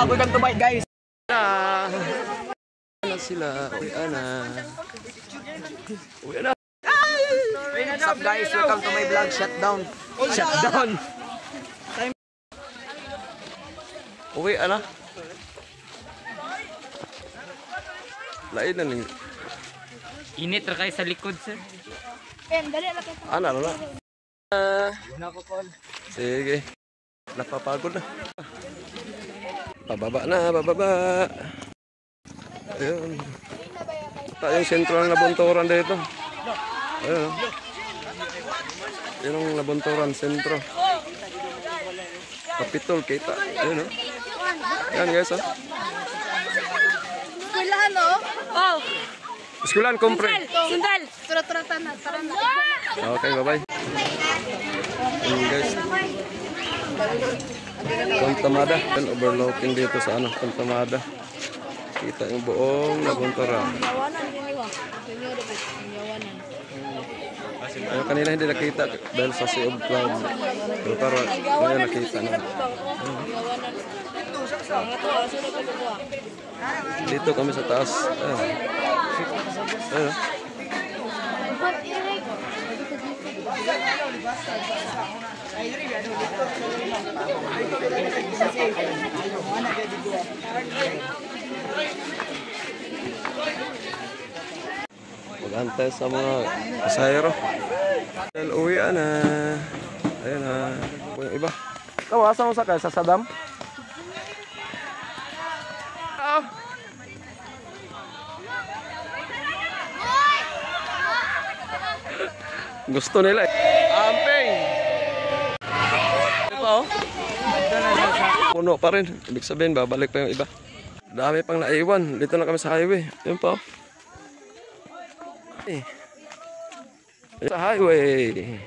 bago kang tumay guys. Na sila. Uwi na. What's up guys? Welcome to my vlog. Shutdown. Shutdown. Uwi na. Lain na ning. Init ra kay sa likod sir. Dali lang kayo. Ano na? Sige. Napapagod na. Bababa. Ayun. Ito yung sentro ng nabunturan dito. Ayun. Yun ang nabunturan, sentro. Kapitol, kita. Ayun o. Yan guys o. Eskwelahan no? Oh. Eskulan, kumpre. Sundal. Turat-turatan na. Tara na. Okay, bye-bye. Ayun guys. Pantamada. Yan, overlooking dito sa ano, Pantamada. Kita yung buong nabunturan. Ayun, kanina hindi nakita dahil sa Sea of Clouds. Pero ngayon nakita na. Dito kami sa taas. Ayun. Mag-antay sa mga pasahero. Uwi na. Ayun na. Yung iba. Tawasan mo sakay sa Saddam. Gusto nila eh. Amping! Ito pa oh. Puno pa rin. Ibig sabihin, babalik pa yung iba. Dami pang naiwan. Dito na kami sa highway. Yun pa oh. Sa highway.